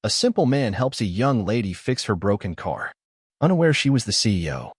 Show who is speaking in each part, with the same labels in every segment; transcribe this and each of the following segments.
Speaker 1: A simple man helps a young lady fix her broken car, unaware she was the CEO.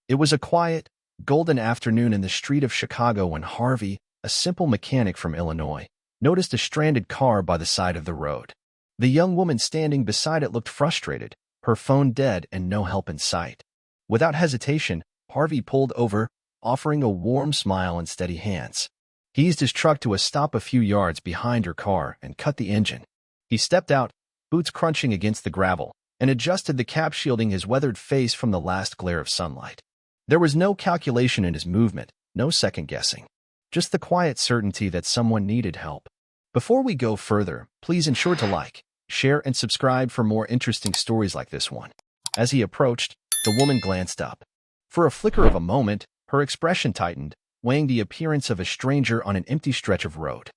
Speaker 1: It was a quiet, golden afternoon in the street of Chicago when Harvey, a simple mechanic from Illinois, noticed a stranded car by the side of the road. The young woman standing beside it looked frustrated, her phone dead and no help in sight. Without hesitation, Harvey pulled over, offering a warm smile and steady hands. He eased his truck to a stop a few yards behind her car and cut the engine. He stepped out, boots crunching against the gravel, and adjusted the cap shielding his weathered face from the last glare of sunlight. There was no calculation in his movement, no second-guessing. Just the quiet certainty that someone needed help. Before we go further, please ensure to like, share, and subscribe for more interesting stories like this one. As he approached, the woman glanced up. For a flicker of a moment, her expression tightened, weighing the appearance of a stranger on an empty stretch of road.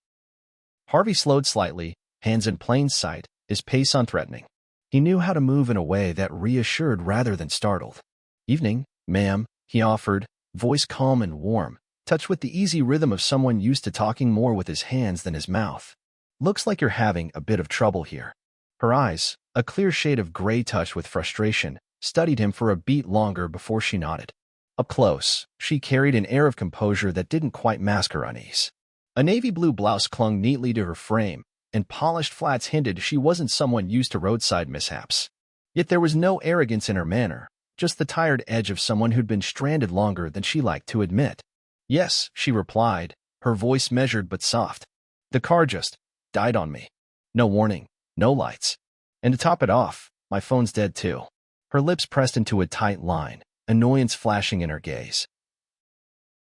Speaker 1: Harvey slowed slightly, hands in plain sight, his pace unthreatening. He knew how to move in a way that reassured rather than startled. "Evening, ma'am," he offered, voice calm and warm, touched with the easy rhythm of someone used to talking more with his hands than his mouth. "Looks like you're having a bit of trouble here." Her eyes, a clear shade of gray touched with frustration, studied him for a beat longer before she nodded. Up close, she carried an air of composure that didn't quite mask her unease. A navy blue blouse clung neatly to her frame, and polished flats hinted she wasn't someone used to roadside mishaps. Yet there was no arrogance in her manner, just the tired edge of someone who'd been stranded longer than she liked to admit. "Yes," she replied, her voice measured but soft. "The car just died on me. No warning, no lights. And to top it off, my phone's dead too." Her lips pressed into a tight line, annoyance flashing in her gaze.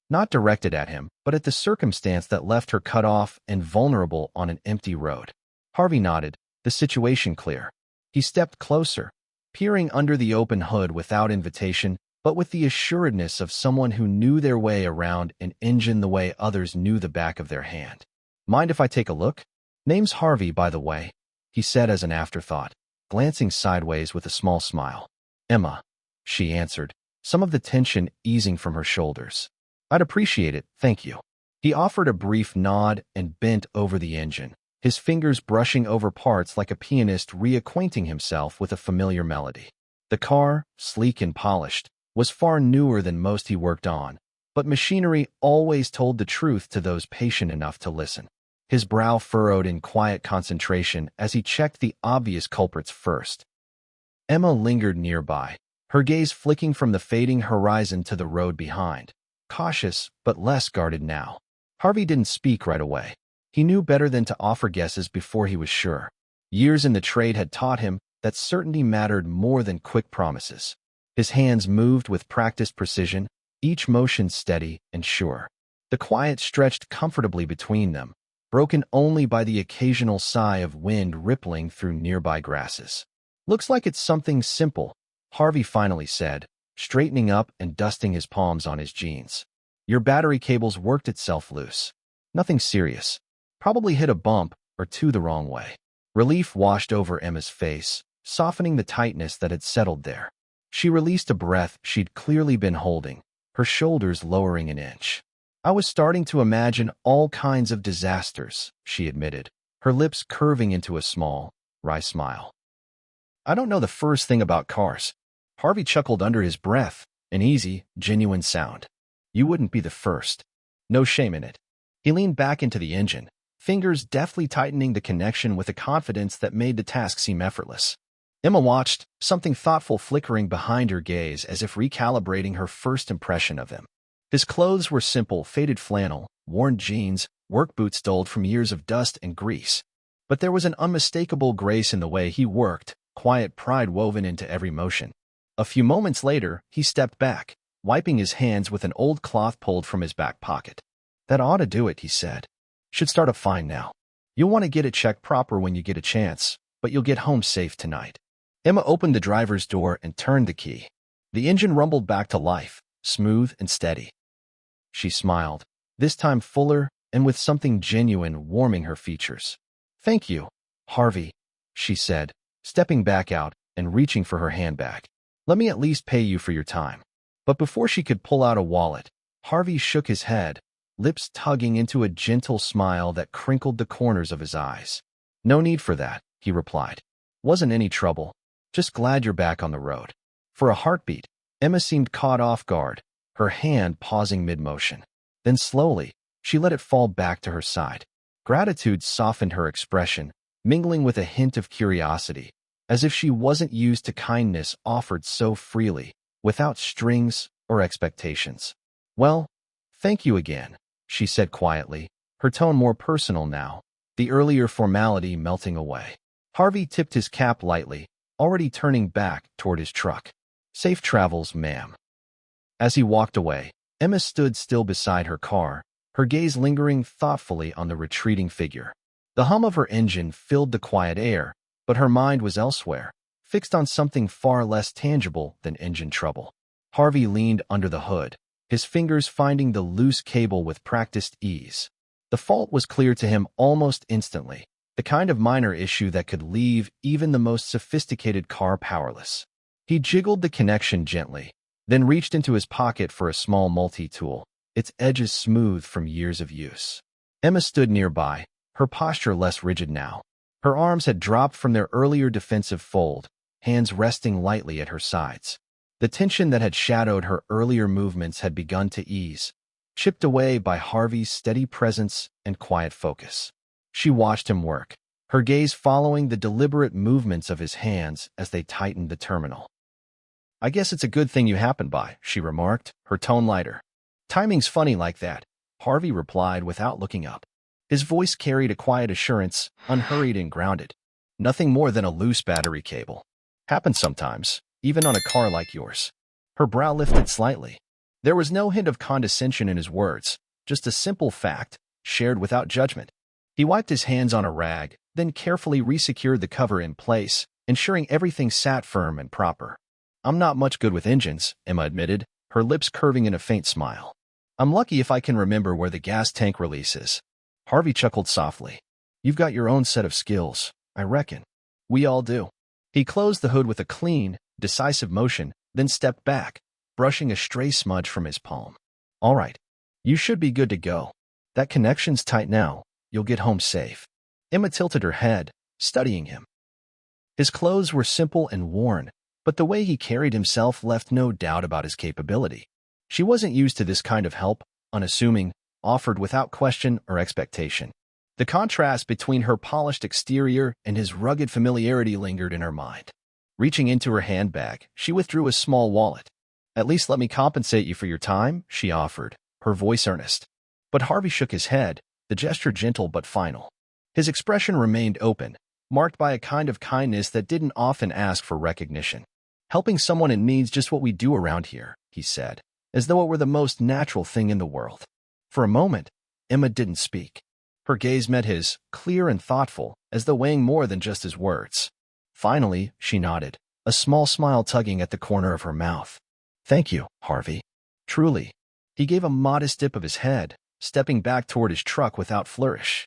Speaker 1: Not directed at him, but at the circumstance that left her cut off and vulnerable on an empty road. Harvey nodded, the situation clear. He stepped closer, peering under the open hood without invitation, but with the assuredness of someone who knew their way around an engine the way others knew the back of their hand. "Mind if I take a look? Name's Harvey, by the way," he said as an afterthought, glancing sideways with a small smile. "Emma," she answered, some of the tension easing from her shoulders. "I'd appreciate it, thank you." He offered a brief nod and bent over the engine, his fingers brushing over parts like a pianist reacquainting himself with a familiar melody. The car, sleek and polished, was far newer than most he worked on, but machinery always told the truth to those patient enough to listen. His brow furrowed in quiet concentration as he checked the obvious culprits first. Emma lingered nearby, her gaze flicking from the fading horizon to the road behind, cautious but less guarded now. Harvey didn't speak right away. He knew better than to offer guesses before he was sure. Years in the trade had taught him that certainty mattered more than quick promises. His hands moved with practiced precision, each motion steady and sure. The quiet stretched comfortably between them, broken only by the occasional sigh of wind rippling through nearby grasses. "Looks like it's something simple," Harvey finally said, straightening up and dusting his palms on his jeans. "Your battery cable's worked itself loose. Nothing serious. Probably hit a bump or two the wrong way." Relief washed over Emma's face, softening the tightness that had settled there. She released a breath she'd clearly been holding, her shoulders lowering an inch. "I was starting to imagine all kinds of disasters," she admitted, her lips curving into a small, wry smile. "I don't know the first thing about cars." Harvey chuckled under his breath, an easy, genuine sound. "You wouldn't be the first. No shame in it." He leaned back into the engine, fingers deftly tightening the connection with a confidence that made the task seem effortless. Emma watched, something thoughtful flickering behind her gaze as if recalibrating her first impression of him. His clothes were simple, faded flannel, worn jeans, work boots dulled from years of dust and grease. But there was an unmistakable grace in the way he worked, quiet pride woven into every motion. A few moments later, he stepped back, wiping his hands with an old cloth pulled from his back pocket. "That ought to do it," he said. "Should start a fine now. You'll want to get it checked proper when you get a chance, but you'll get home safe tonight." Emma opened the driver's door and turned the key. The engine rumbled back to life, smooth and steady. She smiled, this time fuller and with something genuine warming her features. "Thank you, Harvey," she said, stepping back out and reaching for her handbag. "Let me at least pay you for your time." But before she could pull out a wallet, Harvey shook his head, lips tugging into a gentle smile that crinkled the corners of his eyes. "No need for that," he replied. Wasn't any trouble. Just glad you're back on the road. For a heartbeat, Emma seemed caught off guard, her hand pausing mid-motion. Then slowly, she let it fall back to her side. Gratitude softened her expression, mingling with a hint of curiosity, as if she wasn't used to kindness offered so freely, without strings or expectations. Well, thank you again, she said quietly, her tone more personal now, the earlier formality melting away. Harvey tipped his cap lightly, already turning back toward his truck. Safe travels, ma'am. As he walked away, Emma stood still beside her car, her gaze lingering thoughtfully on the retreating figure. The hum of her engine filled the quiet air, but her mind was elsewhere, fixed on something far less tangible than engine trouble. Harvey leaned under the hood, his fingers finding the loose cable with practiced ease. The fault was clear to him almost instantly, the kind of minor issue that could leave even the most sophisticated car powerless. He jiggled the connection gently, then reached into his pocket for a small multi-tool, its edges smooth from years of use. Emma stood nearby, her posture less rigid now. Her arms had dropped from their earlier defensive fold, hands resting lightly at her sides. The tension that had shadowed her earlier movements had begun to ease, chipped away by Harvey's steady presence and quiet focus. She watched him work, her gaze following the deliberate movements of his hands as they tightened the terminal. I guess it's a good thing you happened by, she remarked, her tone lighter. Timing's funny like that, Harvey replied without looking up. His voice carried a quiet assurance, unhurried and grounded. Nothing more than a loose battery cable. Happens sometimes, even on a car like yours. Her brow lifted slightly. There was no hint of condescension in his words, just a simple fact, shared without judgment. He wiped his hands on a rag, then carefully resecured the cover in place, ensuring everything sat firm and proper. I'm not much good with engines, Emma admitted, her lips curving in a faint smile. I'm lucky if I can remember where the gas tank release is. Harvey chuckled softly. You've got your own set of skills, I reckon. We all do. He closed the hood with a clean, decisive motion, then stepped back, brushing a stray smudge from his palm. All right. You should be good to go. That connection's tight now. You'll get home safe. Emma tilted her head, studying him. His clothes were simple and worn, but the way he carried himself left no doubt about his capability. She wasn't used to this kind of help, unassuming, offered without question or expectation. The contrast between her polished exterior and his rugged familiarity lingered in her mind. Reaching into her handbag, she withdrew a small wallet. At least let me compensate you for your time, she offered, her voice earnest. But Harvey shook his head, the gesture gentle but final. His expression remained open, marked by a kind of kindness that didn't often ask for recognition. Helping someone in need's just what we do around here, he said, as though it were the most natural thing in the world. For a moment, Emma didn't speak. Her gaze met his, clear and thoughtful, as though weighing more than just his words. Finally, she nodded, a small smile tugging at the corner of her mouth. Thank you, Harvey. Truly. He gave a modest dip of his head, stepping back toward his truck without flourish.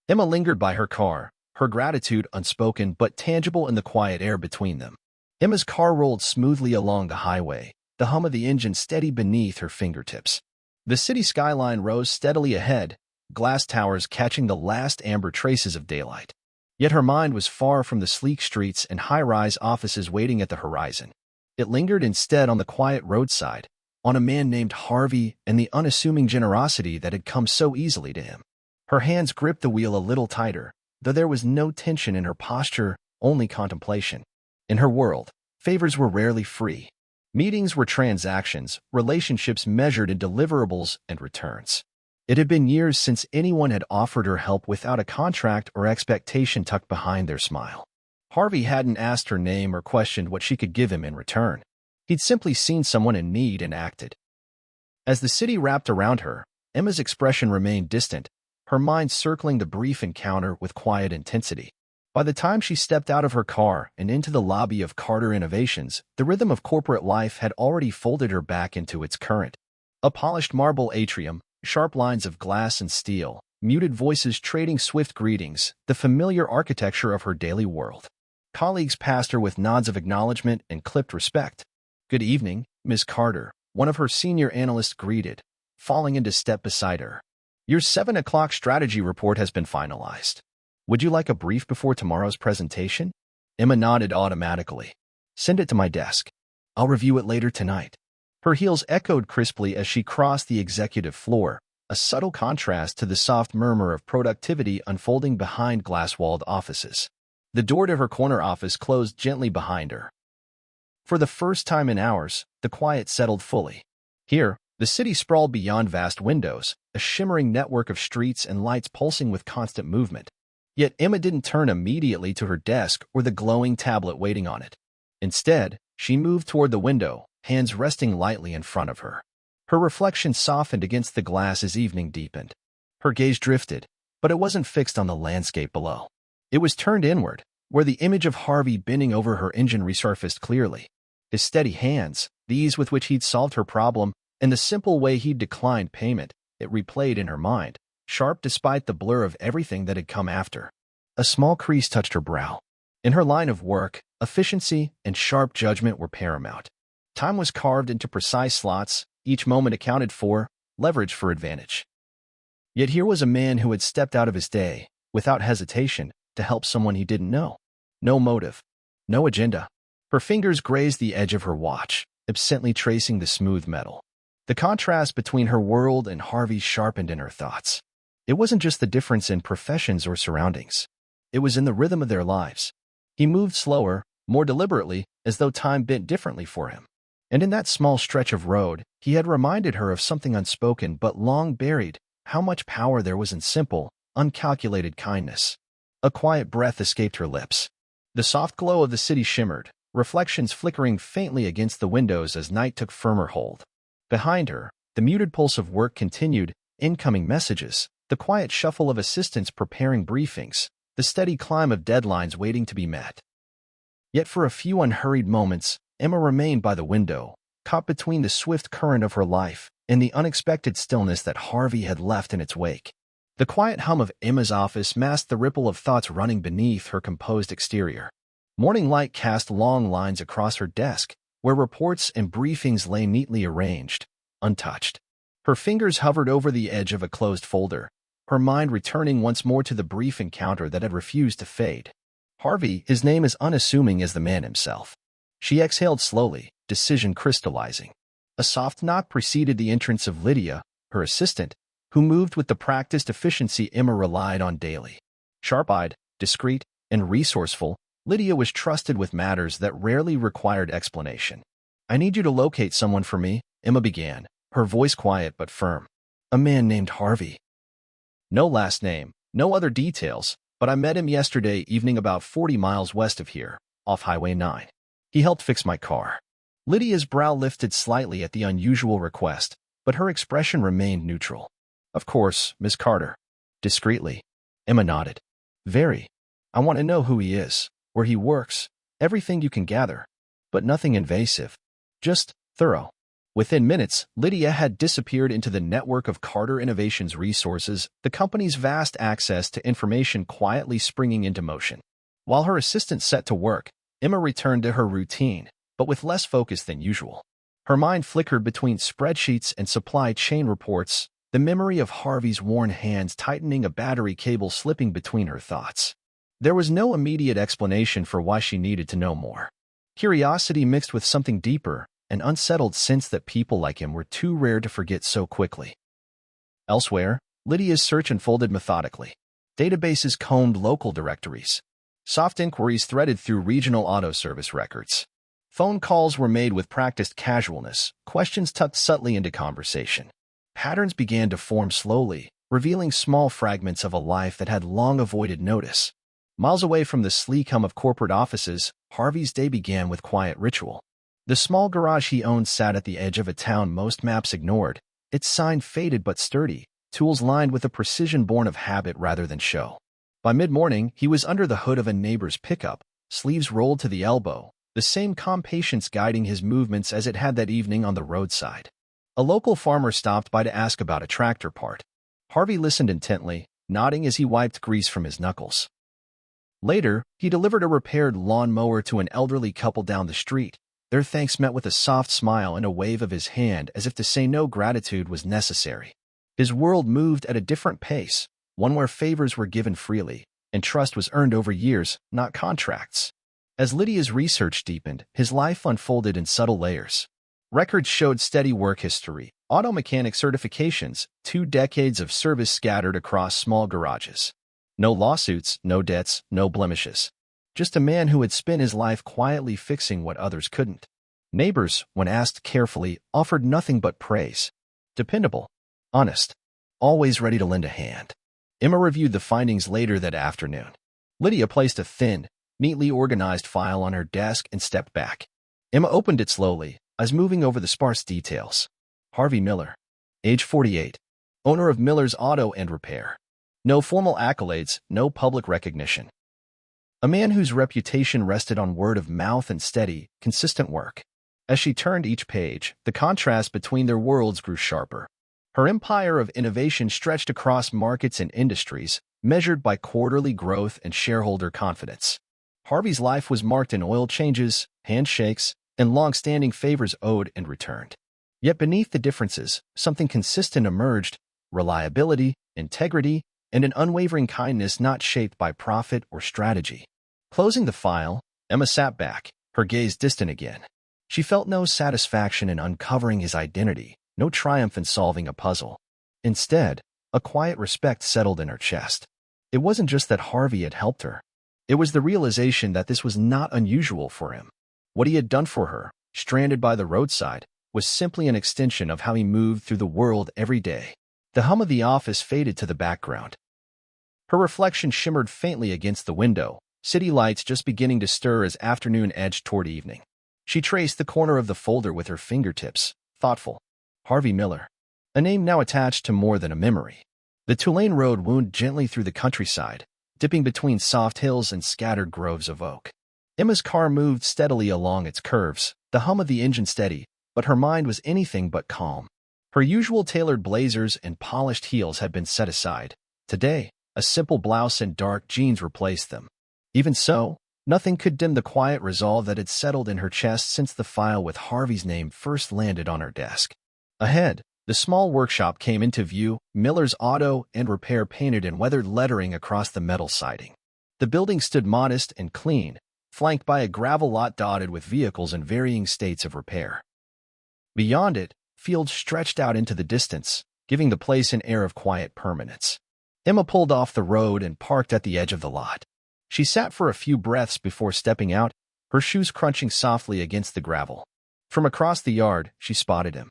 Speaker 1: Emma lingered by her car, her gratitude unspoken but tangible in the quiet air between them. Emma's car rolled smoothly along the highway, the hum of the engine steady beneath her fingertips. The city skyline rose steadily ahead, glass towers catching the last amber traces of daylight. Yet her mind was far from the sleek streets and high-rise offices waiting at the horizon. It lingered instead on the quiet roadside, on a man named Harvey and the unassuming generosity that had come so easily to him. Her hands gripped the wheel a little tighter, though there was no tension in her posture, only contemplation. In her world, favors were rarely free. Meetings were transactions, relationships measured in deliverables and returns. It had been years since anyone had offered her help without a contract or expectation tucked behind their smile. Harvey hadn't asked her name or questioned what she could give him in return. He'd simply seen someone in need and acted. As the city wrapped around her, Emma's expression remained distant, her mind circling the brief encounter with quiet intensity. By the time she stepped out of her car and into the lobby of Carter Innovations, the rhythm of corporate life had already folded her back into its current. A polished marble atrium, sharp lines of glass and steel, muted voices trading swift greetings, the familiar architecture of her daily world. Colleagues passed her with nods of acknowledgement and clipped respect. Good evening, Ms. Carter, one of her senior analysts greeted, falling into step beside her. Your 7 o'clock strategy report has been finalized. Would you like a brief before tomorrow's presentation? Emma nodded automatically. Send it to my desk. I'll review it later tonight. Her heels echoed crisply as she crossed the executive floor, a subtle contrast to the soft murmur of productivity unfolding behind glass-walled offices. The door to her corner office closed gently behind her. For the first time in hours, the quiet settled fully. Here, the city sprawled beyond vast windows, a shimmering network of streets and lights pulsing with constant movement. Yet Emma didn't turn immediately to her desk or the glowing tablet waiting on it. Instead, she moved toward the window, hands resting lightly in front of her. Her reflection softened against the glass as evening deepened. Her gaze drifted, but it wasn't fixed on the landscape below. It was turned inward, where the image of Harvey bending over her engine resurfaced clearly. His steady hands, the ease with which he'd solved her problem, and the simple way he'd declined payment, it replayed in her mind, sharp despite the blur of everything that had come after. A small crease touched her brow. In her line of work, efficiency and sharp judgment were paramount. Time was carved into precise slots, each moment accounted for, leveraged for advantage. Yet here was a man who had stepped out of his day, without hesitation, to help someone he didn't know. No motive. No agenda. Her fingers grazed the edge of her watch, absently tracing the smooth metal. The contrast between her world and Harvey's sharpened in her thoughts. It wasn't just the difference in professions or surroundings. It was in the rhythm of their lives. He moved slower, more deliberately, as though time bent differently for him. And in that small stretch of road, he had reminded her of something unspoken but long buried, how much power there was in simple, uncalculated kindness. A quiet breath escaped her lips. The soft glow of the city shimmered, reflections flickering faintly against the windows as night took firmer hold. Behind her, the muted pulse of work continued, incoming messages, the quiet shuffle of assistants preparing briefings, the steady climb of deadlines waiting to be met. Yet for a few unhurried moments, Emma remained by the window, caught between the swift current of her life and the unexpected stillness that Harvey had left in its wake. The quiet hum of Emma's office masked the ripple of thoughts running beneath her composed exterior. Morning light cast long lines across her desk, where reports and briefings lay neatly arranged, untouched. Her fingers hovered over the edge of a closed folder, her mind returning once more to the brief encounter that had refused to fade. Harvey, his name as unassuming as the man himself. She exhaled slowly, decision crystallizing. A soft knock preceded the entrance of Lydia, her assistant, who moved with the practiced efficiency Emma relied on daily. Sharp-eyed, discreet, and resourceful, Lydia was trusted with matters that rarely required explanation. "I need you to locate someone for me," Emma began, her voice quiet but firm. "A man named Harvey. No last name, no other details, but I met him yesterday evening about 40 miles west of here, off Highway 9. He helped fix my car." Lydia's brow lifted slightly at the unusual request, but her expression remained neutral. "Of course, Miss Carter." Discreetly, Emma nodded. "Very. I want to know who he is, where he works, everything you can gather, but nothing invasive. Just thorough." Within minutes, Lydia had disappeared into the network of Carter Innovations resources, the company's vast access to information quietly springing into motion. While her assistant set to work, Emma returned to her routine, but with less focus than usual. Her mind flickered between spreadsheets and supply chain reports, the memory of Harvey's worn hands tightening a battery cable slipping between her thoughts. There was no immediate explanation for why she needed to know more. Curiosity mixed with something deeper, an unsettled sense that people like him were too rare to forget so quickly. Elsewhere, Lydia's search unfolded methodically. Databases combed local directories. Soft inquiries threaded through regional auto service records. Phone calls were made with practiced casualness, questions tucked subtly into conversation. Patterns began to form slowly, revealing small fragments of a life that had long avoided notice. Miles away from the sleek hum of corporate offices, Harvey's day began with quiet ritual. The small garage he owned sat at the edge of a town most maps ignored, its sign faded but sturdy, tools lined with a precision born of habit rather than show. By mid-morning, he was under the hood of a neighbor's pickup, sleeves rolled to the elbow, the same calm patience guiding his movements as it had that evening on the roadside. A local farmer stopped by to ask about a tractor part. Harvey listened intently, nodding as he wiped grease from his knuckles. Later, he delivered a repaired lawn-mower to an elderly couple down the street, their thanks met with a soft smile and a wave of his hand as if to say no gratitude was necessary. His world moved at a different pace, one where favors were given freely, and trust was earned over years, not contracts. As Lydia's research deepened, his life unfolded in subtle layers. Records showed steady work history, auto mechanic certifications, 2 decades of service scattered across small garages. No lawsuits, no debts, no blemishes. Just a man who had spent his life quietly fixing what others couldn't. Neighbors, when asked carefully, offered nothing but praise. Dependable, honest, always ready to lend a hand. Emma reviewed the findings later that afternoon. Lydia placed a thin, neatly organized file on her desk and stepped back. Emma opened it slowly, eyes moving over the sparse details. Harvey Miller, age 48, owner of Miller's Auto and Repair. No formal accolades, no public recognition. A man whose reputation rested on word of mouth and steady, consistent work. As she turned each page, the contrast between their worlds grew sharper. Her empire of innovation stretched across markets and industries, measured by quarterly growth and shareholder confidence. Harvey's life was marked in oil changes, handshakes, and long-standing favors owed and returned. Yet beneath the differences, something consistent emerged: reliability, integrity, and an unwavering kindness not shaped by profit or strategy. Closing the file, Emma sat back, her gaze distant again. She felt no satisfaction in uncovering his identity, no triumph in solving a puzzle. Instead, a quiet respect settled in her chest. It wasn't just that Harvey had helped her. It was the realization that this was not unusual for him. What he had done for her, stranded by the roadside, was simply an extension of how he moved through the world every day. The hum of the office faded to the background. Her reflection shimmered faintly against the window, city lights just beginning to stir as afternoon edged toward evening. She traced the corner of the folder with her fingertips, thoughtful. Harvey Miller. A name now attached to more than a memory. The Tulane Road wound gently through the countryside, dipping between soft hills and scattered groves of oak. Emma's car moved steadily along its curves, the hum of the engine steady, but her mind was anything but calm. Her usual tailored blazers and polished heels had been set aside. Today, a simple blouse and dark jeans replaced them. Even so, nothing could dim the quiet resolve that had settled in her chest since the file with Harvey's name first landed on her desk. Ahead, the small workshop came into view, Miller's Auto and Repair painted in weathered lettering across the metal siding. The building stood modest and clean, flanked by a gravel lot dotted with vehicles in varying states of repair. Beyond it, fields stretched out into the distance, giving the place an air of quiet permanence. Emma pulled off the road and parked at the edge of the lot. She sat for a few breaths before stepping out, her shoes crunching softly against the gravel. From across the yard, she spotted him.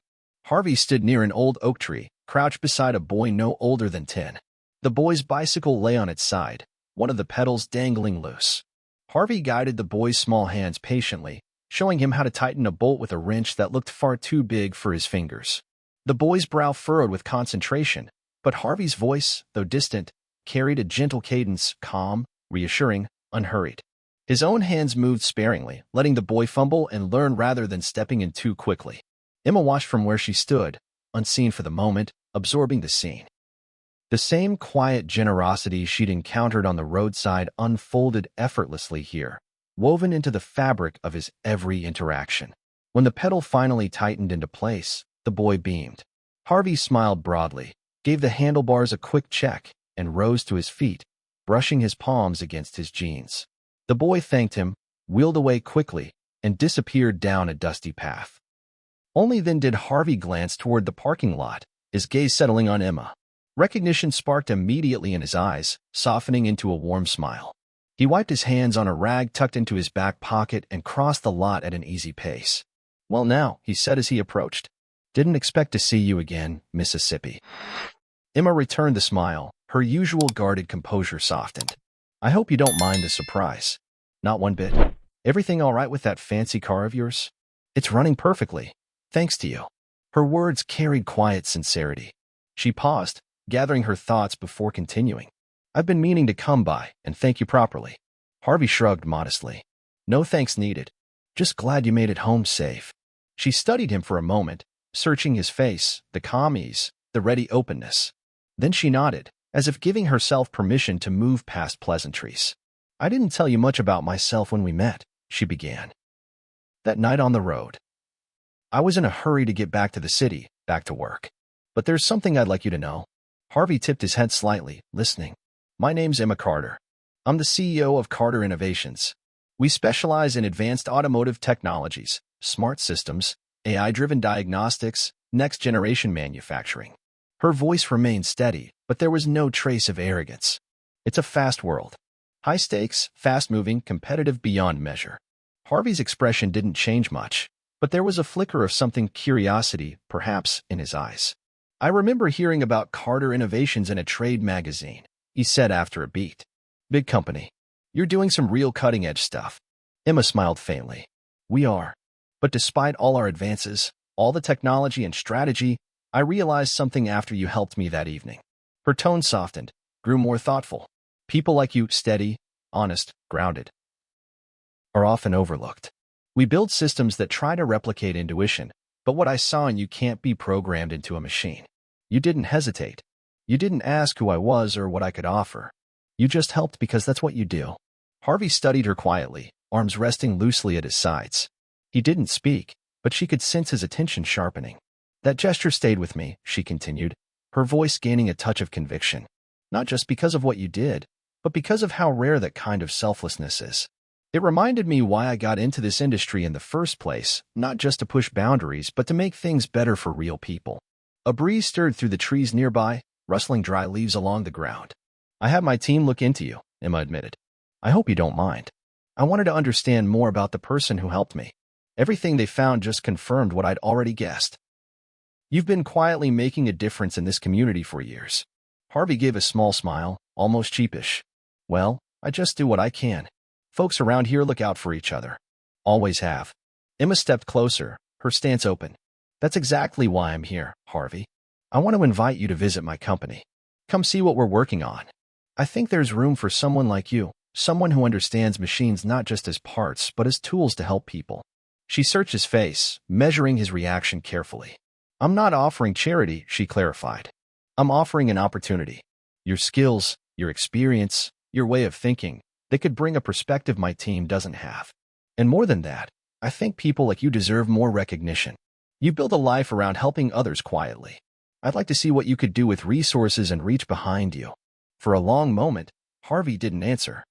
Speaker 1: Harvey stood near an old oak tree, crouched beside a boy no older than 10. The boy's bicycle lay on its side, one of the pedals dangling loose. Harvey guided the boy's small hands patiently, showing him how to tighten a bolt with a wrench that looked far too big for his fingers. The boy's brow furrowed with concentration, but Harvey's voice, though distant, carried a gentle cadence, calm, reassuring, unhurried. His own hands moved sparingly, letting the boy fumble and learn rather than stepping in too quickly. Emma watched from where she stood, unseen for the moment, absorbing the scene. The same quiet generosity she'd encountered on the roadside unfolded effortlessly here, woven into the fabric of his every interaction. When the pedal finally tightened into place, the boy beamed. Harvey smiled broadly, gave the handlebars a quick check, and rose to his feet, brushing his palms against his jeans. The boy thanked him, wheeled away quickly, and disappeared down a dusty path. Only then did Harvey glance toward the parking lot, his gaze settling on Emma. Recognition sparked immediately in his eyes, softening into a warm smile. He wiped his hands on a rag tucked into his back pocket and crossed the lot at an easy pace. "Well now," he said as he approached. "Didn't expect to see you again, Mississippi." Emma returned the smile, her usual guarded composure softened. "I hope you don't mind the surprise." "Not one bit. Everything all right with that fancy car of yours?" "It's running perfectly. Thanks to you." Her words carried quiet sincerity. She paused, gathering her thoughts before continuing. "I've been meaning to come by and thank you properly." Harvey shrugged modestly. "No thanks needed. Just glad you made it home safe." She studied him for a moment, searching his face, the calm ease, the ready openness. Then she nodded, as if giving herself permission to move past pleasantries. "I didn't tell you much about myself when we met," she began. "That night on the road. I was in a hurry to get back to the city, back to work. But there's something I'd like you to know." Harvey tipped his head slightly, listening. "My name's Emma Carter. I'm the CEO of Carter Innovations. We specialize in advanced automotive technologies, smart systems, AI-driven diagnostics, next-generation manufacturing. Her voice remained steady, but there was no trace of arrogance. It's a fast world. High stakes, fast-moving, competitive beyond measure. Harvey's expression didn't change much, but there was a flicker of something curiosity, perhaps, in his eyes. I remember hearing about Carter Innovations in a trade magazine, he said after a beat. Big company. You're doing some real cutting-edge stuff. Emma smiled faintly. We are. But despite all our advances, all the technology and strategy, I realized something after you helped me that evening. Her tone softened, grew more thoughtful. People like you, steady, honest, grounded, are often overlooked. We build systems that try to replicate intuition, but what I saw in you can't be programmed into a machine. You didn't hesitate. You didn't ask who I was or what I could offer. You just helped because that's what you do. Harvey studied her quietly, arms resting loosely at his sides. He didn't speak, but she could sense his attention sharpening. That gesture stayed with me, she continued, her voice gaining a touch of conviction. Not just because of what you did, but because of how rare that kind of selflessness is. It reminded me why I got into this industry in the first place, not just to push boundaries, but to make things better for real people. A breeze stirred through the trees nearby, rustling dry leaves along the ground. I had my team look into you, Emma admitted. I hope you don't mind. I wanted to understand more about the person who helped me. Everything they found just confirmed what I'd already guessed. You've been quietly making a difference in this community for years. Harvey gave a small smile, almost sheepish. Well, I just do what I can. Folks around here look out for each other. Always have. Emma stepped closer, her stance open. That's exactly why I'm here, Harvey. I want to invite you to visit my company. Come see what we're working on. I think there's room for someone like you, someone who understands machines not just as parts, but as tools to help people. She searched his face, measuring his reaction carefully. I'm not offering charity, she clarified. I'm offering an opportunity. Your skills, your experience, your way of thinking, they could bring a perspective my team doesn't have. And more than that, I think people like you deserve more recognition. You build a life around helping others quietly. I'd like to see what you could do with resources and reach behind you. For a long moment, Harvey didn't answer.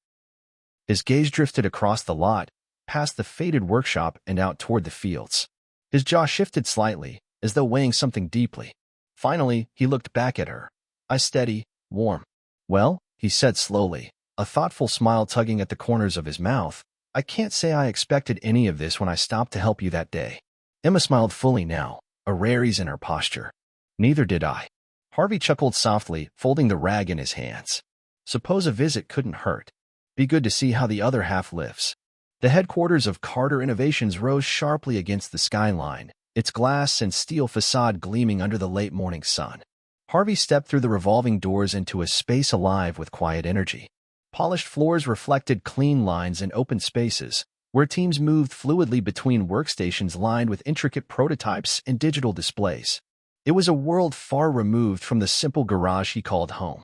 Speaker 1: His gaze drifted across the lot, past the faded workshop and out toward the fields. His jaw shifted slightly, as though weighing something deeply. Finally, he looked back at her. Eyes steady, warm. Well, he said slowly, a thoughtful smile tugging at the corners of his mouth. I can't say I expected any of this when I stopped to help you that day. Emma smiled fully now, a rare ease in her posture. Neither did I. Harvey chuckled softly, folding the rag in his hands. Suppose a visit couldn't hurt. Be good to see how the other half lives. The headquarters of Carter Innovations rose sharply against the skyline, its glass and steel facade gleaming under the late morning sun. Harvey stepped through the revolving doors into a space alive with quiet energy. Polished floors reflected clean lines and open spaces, where teams moved fluidly between workstations lined with intricate prototypes and digital displays. It was a world far removed from the simple garage he called home.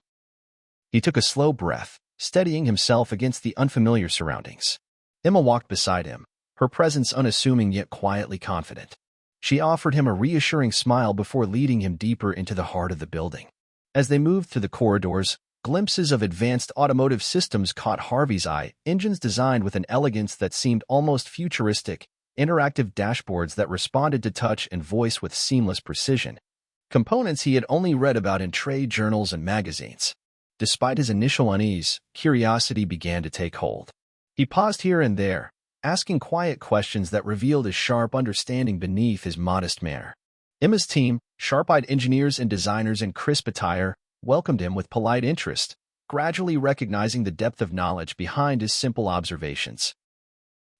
Speaker 1: He took a slow breath, steadying himself against the unfamiliar surroundings. Emma walked beside him, her presence unassuming yet quietly confident. She offered him a reassuring smile before leading him deeper into the heart of the building. As they moved through the corridors, glimpses of advanced automotive systems caught Harvey's eye, engines designed with an elegance that seemed almost futuristic, interactive dashboards that responded to touch and voice with seamless precision. Components he had only read about in trade journals and magazines. Despite his initial unease, curiosity began to take hold. He paused here and there, asking quiet questions that revealed a sharp understanding beneath his modest manner. Emma's team, sharp-eyed engineers and designers in crisp attire, welcomed him with polite interest, gradually recognizing the depth of knowledge behind his simple observations.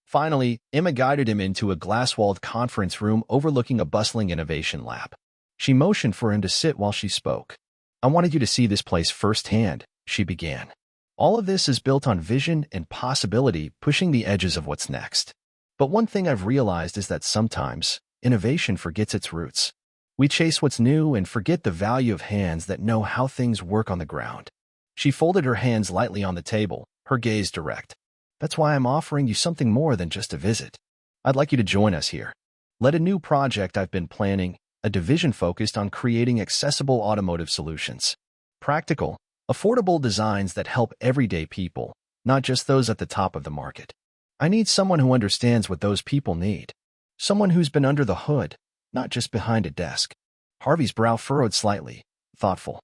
Speaker 1: Finally, Emma guided him into a glass-walled conference room overlooking a bustling innovation lab. She motioned for him to sit while she spoke. I wanted you to see this place firsthand, she began. All of this is built on vision and possibility, pushing the edges of what's next. But one thing I've realized is that sometimes, innovation forgets its roots. We chase what's new and forget the value of hands that know how things work on the ground. She folded her hands lightly on the table, her gaze direct. That's why I'm offering you something more than just a visit. I'd like you to join us here. Let a new project I've been planning, a division focused on creating accessible automotive solutions. Practical, affordable designs that help everyday people, not just those at the top of the market. I need someone who understands what those people need. Someone who's been under the hood, not just behind a desk. Harvey's brow furrowed slightly, thoughtful.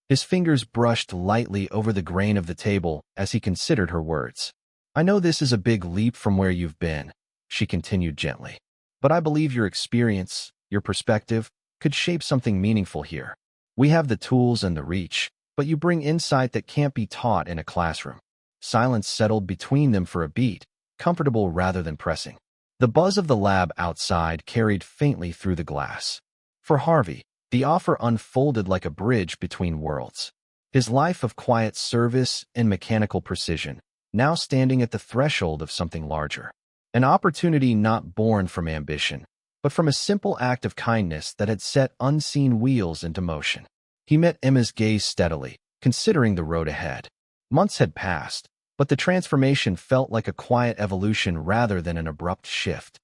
Speaker 1: His fingers brushed lightly over the grain of the table as he considered her words. I know this is a big leap from where you've been, she continued gently. But I believe your experience, your perspective, could shape something meaningful here. We have the tools and the reach, but you bring insight that can't be taught in a classroom. Silence settled between them for a beat, comfortable rather than pressing. The buzz of the lab outside carried faintly through the glass. For Harvey, the offer unfolded like a bridge between worlds. His life of quiet service and mechanical precision, now standing at the threshold of something larger. An opportunity not born from ambition, but from a simple act of kindness that had set unseen wheels into motion. He met Emma's gaze steadily, considering the road ahead. Months had passed, but the transformation felt like a quiet evolution rather than an abrupt shift.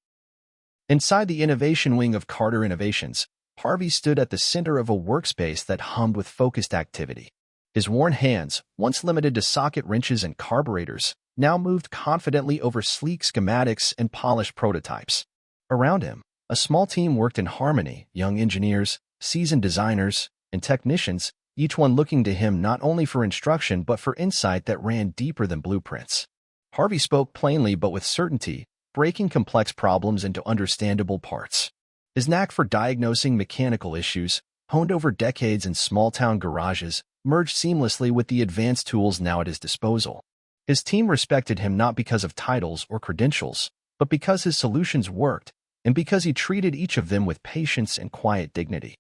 Speaker 1: Inside the innovation wing of Carter Innovations, Harvey stood at the center of a workspace that hummed with focused activity. His worn hands, once limited to socket wrenches and carburetors, now moved confidently over sleek schematics and polished prototypes. Around him, a small team worked in harmony, young engineers, seasoned designers, and technicians, each one looking to him not only for instruction but for insight that ran deeper than blueprints. Harvey spoke plainly but with certainty, breaking complex problems into understandable parts. His knack for diagnosing mechanical issues, honed over decades in small-town garages, merged seamlessly with the advanced tools now at his disposal. His team respected him not because of titles or credentials, but because his solutions worked, and because he treated each of them with patience and quiet dignity.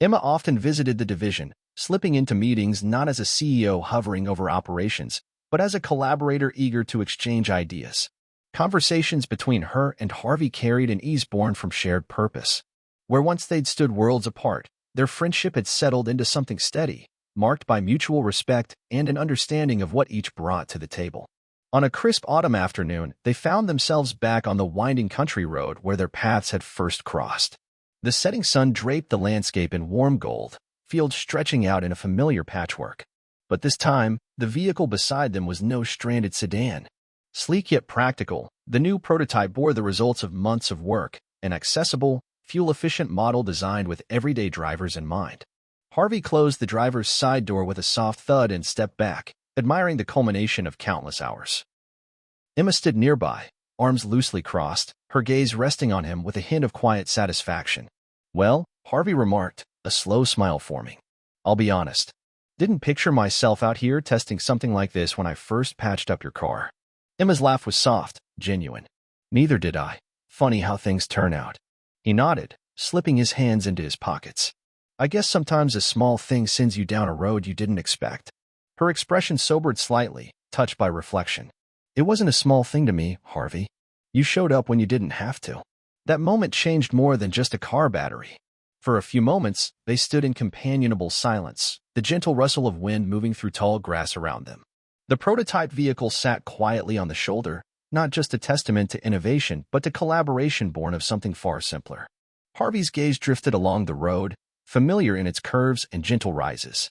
Speaker 1: Emma often visited the division, slipping into meetings not as a CEO hovering over operations, but as a collaborator eager to exchange ideas. Conversations between her and Harvey carried an ease born from shared purpose. Where once they'd stood worlds apart, their friendship had settled into something steady, marked by mutual respect and an understanding of what each brought to the table. On a crisp autumn afternoon, they found themselves back on the winding country road where their paths had first crossed. The setting sun draped the landscape in warm gold, fields stretching out in a familiar patchwork. But this time, the vehicle beside them was no stranded sedan. Sleek yet practical, the new prototype bore the results of months of work, an accessible, fuel-efficient model designed with everyday drivers in mind. Harvey closed the driver's side door with a soft thud and stepped back, admiring the culmination of countless hours. Emma stood nearby, arms loosely crossed, her gaze resting on him with a hint of quiet satisfaction. Well, Harvey remarked, a slow smile forming. I'll be honest. Didn't picture myself out here testing something like this when I first patched up your car. Emma's laugh was soft, genuine. Neither did I. Funny how things turn out. He nodded, slipping his hands into his pockets. I guess sometimes a small thing sends you down a road you didn't expect. Her expression sobered slightly, touched by reflection. It wasn't a small thing to me, Harvey. You showed up when you didn't have to. That moment changed more than just a car battery. For a few moments, they stood in companionable silence, the gentle rustle of wind moving through tall grass around them. The prototype vehicle sat quietly on the shoulder, not just a testament to innovation, but to collaboration born of something far simpler. Harvey's gaze drifted along the road, familiar in its curves and gentle rises.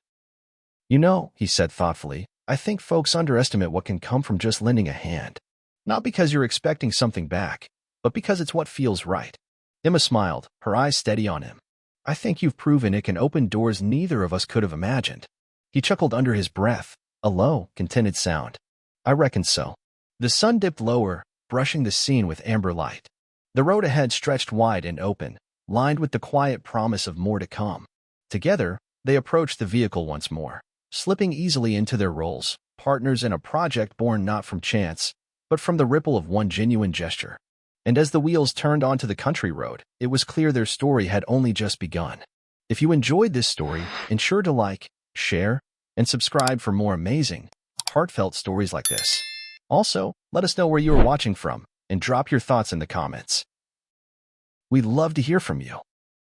Speaker 1: You know, he said thoughtfully, I think folks underestimate what can come from just lending a hand. Not because you're expecting something back, but because it's what feels right. Emma smiled, her eyes steady on him. I think you've proven it can open doors neither of us could have imagined. He chuckled under his breath, a low, contented sound. I reckon so. The sun dipped lower, brushing the scene with amber light. The road ahead stretched wide and open, lined with the quiet promise of more to come. Together, they approached the vehicle once more, slipping easily into their roles, partners in a project born not from chance, but from the ripple of one genuine gesture. And as the wheels turned onto the country road, it was clear their story had only just begun. If you enjoyed this story, ensure to like, share, and subscribe for more amazing, heartfelt stories like this. Also, let us know where you are watching from, and drop your thoughts in the comments. We'd love to hear from you.